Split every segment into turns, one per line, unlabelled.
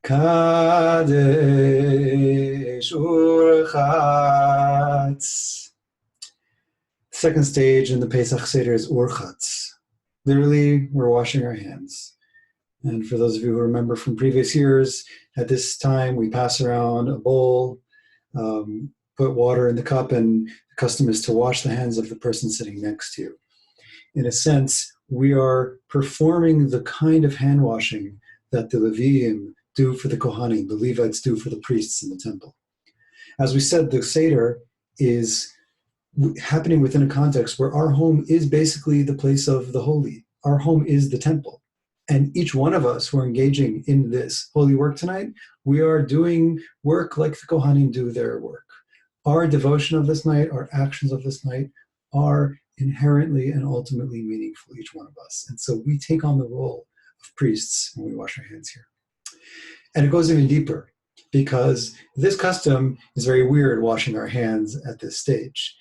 Kadesh Urchatz. Second stage in the Pesach Seder is Urchatz. Literally, we're washing our hands. And for those of you who remember from previous years, at this time we pass around a bowl, put water in the cup, and the custom is to wash the hands of the person sitting next to you. In a sense, we are performing the kind of hand washing that the Leviim do for the Kohanim, the Levites do for the priests in the temple. As we said, the Seder is happening within a context where our home is basically the place of the holy. Our home is the temple. And each one of us who are engaging in this holy work tonight, we are doing work like the Kohanim do their work. Our devotion of this night, our actions of this night are inherently and ultimately meaningful, each one of us. And so we take on the role of priests when we wash our hands here. And it goes even deeper, because this custom is very weird, washing our hands at this stage.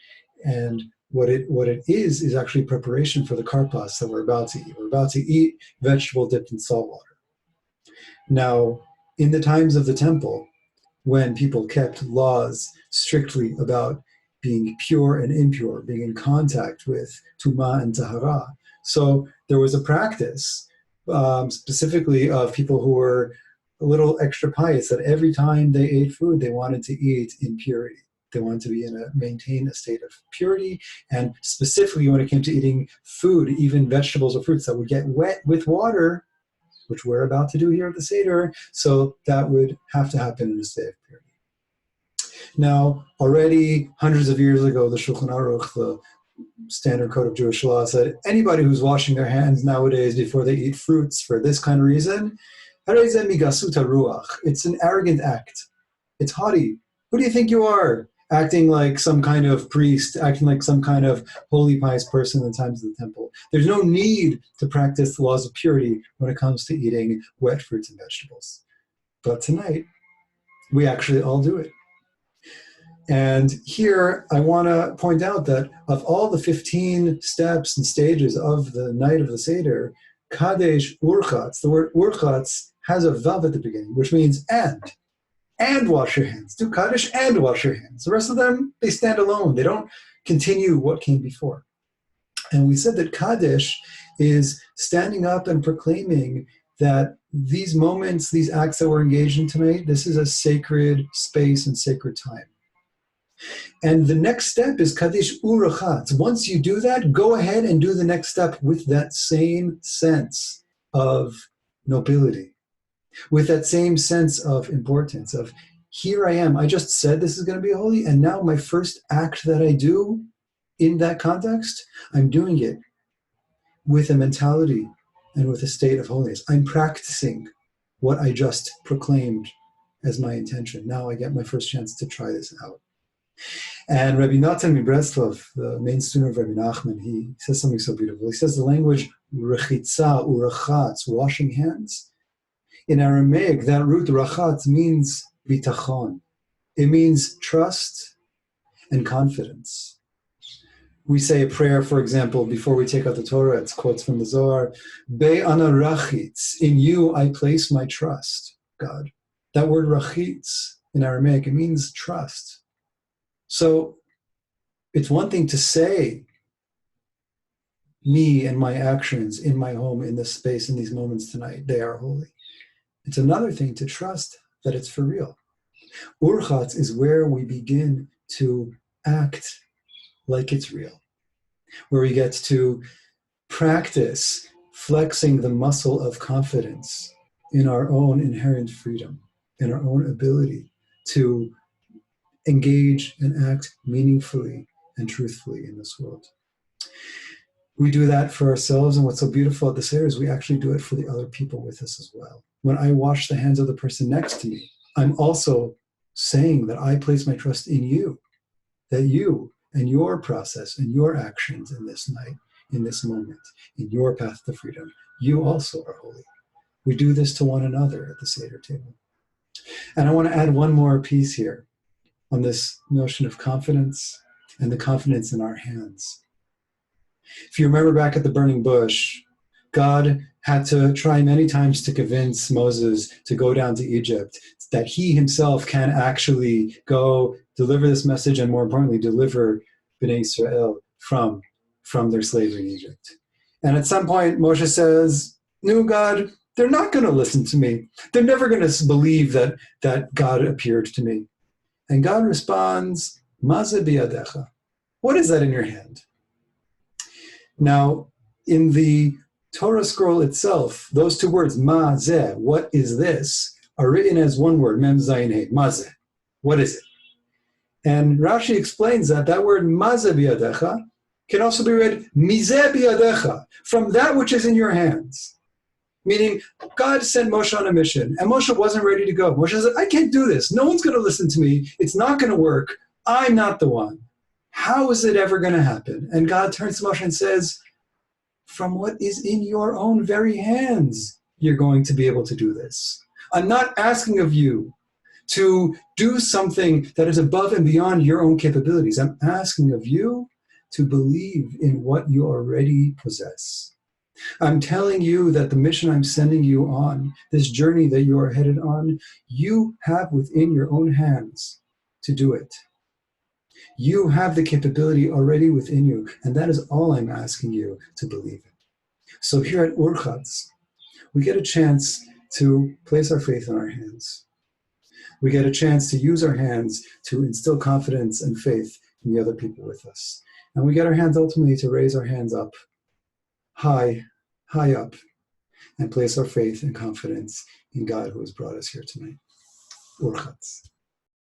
And what it is actually preparation for the karpas that we're about to eat. We're about to eat vegetable dipped in salt water. Now, in the times of the temple, when people kept laws strictly about being pure and impure, being in contact with Tumah and Tahara, so there was a practice specifically of people who were a little extra pious, that every time they ate food, they wanted to eat in purity. They wanted to maintain a state of purity, and specifically when it came to eating food, even vegetables or fruits that would get wet with water, which we're about to do here at the Seder, so that would have to happen in a state of purity. Now, already hundreds of years ago, the Shulchan Aruch, the standard code of Jewish law, said anybody who's washing their hands nowadays before they eat fruits for this kind of reason, it's an arrogant act. It's haughty. Who do you think you are? Acting like some kind of priest, acting like some kind of holy, pious person in the times of the temple. There's no need to practice the laws of purity when it comes to eating wet fruits and vegetables. But tonight, we actually all do it. And here, I want to point out that of all the 15 steps and stages of the night of the Seder, Kadesh Urchatz, the word Urchatz has a vav at the beginning, which means and wash your hands. Do Kaddish and wash your hands. The rest of them, they stand alone. They don't continue what came before. And we said that Kaddish is standing up and proclaiming that these moments, these acts that we're engaged in tonight, this is a sacred space and sacred time. And the next step is Kaddish Urchatz. Once you do that, go ahead and do the next step with that same sense of nobility, with that same sense of importance of, here I am, I just said this is going to be holy, and now my first act that I do in that context, I'm doing it with a mentality and with a state of holiness. I'm practicing what I just proclaimed as my intention. Now I get my first chance to try this out. And Rabbi Natan Mibreslov, the main student of Rabbi Nachman, he says something so beautiful. He says the language rechitza, urachatz, washing hands. In Aramaic, that root rachatz means bitachon. It means trust and confidence. We say a prayer, for example, before we take out the Torah. It's quotes from the Zohar. Be ana rachitz, in you I place my trust, God. That word rachitz in Aramaic, it means trust. So it's one thing to say, me and my actions in my home, in this space, in these moments tonight, they are holy. It's another thing to trust that it's for real. Urchatz is where we begin to act like it's real, where we get to practice flexing the muscle of confidence in our own inherent freedom, in our own ability to engage and act meaningfully and truthfully in this world. We do that for ourselves, and what's so beautiful at the Seder is we actually do it for the other people with us as well. When I wash the hands of the person next to me, I'm also saying that I place my trust in you, that you and your process and your actions in this night, in this moment, in your path to freedom, you also are holy. We do this to one another at the Seder table. And I want to add one more piece here on this notion of confidence and the confidence in our hands. If you remember back at the burning bush, God had to try many times to convince Moses to go down to Egypt, that he himself can actually go deliver this message and, more importantly, deliver Bnei Israel from their slavery in Egypt. And at some point, Moshe says, no, God, they're not going to listen to me. They're never going to believe that God appeared to me. And God responds, Ma ze biyadecha? What is that in your hand? Now, in the Torah scroll itself, those two words, ma ze, what is this, are written as one word, mem zayin he, ma ze. What is it? And Rashi explains that word ma ze biyadecha can also be read mizeh biyadecha, from that which is in your hands. Meaning, God sent Moshe on a mission, and Moshe wasn't ready to go. Moshe said, I can't do this. No one's going to listen to me. It's not going to work. I'm not the one. How is it ever going to happen? And God turns to Moshe and says, from what is in your own very hands, you're going to be able to do this. I'm not asking of you to do something that is above and beyond your own capabilities. I'm asking of you to believe in what you already possess. I'm telling you that the mission I'm sending you on, this journey that you are headed on, you have within your own hands to do it. You have the capability already within you, and that is all I'm asking you to believe in. So here at Urchatz, we get a chance to place our faith in our hands. We get a chance to use our hands to instill confidence and faith in the other people with us. And we get our hands ultimately to raise our hands up, high up, and place our faith and confidence in God who has brought us here tonight. Urchatz.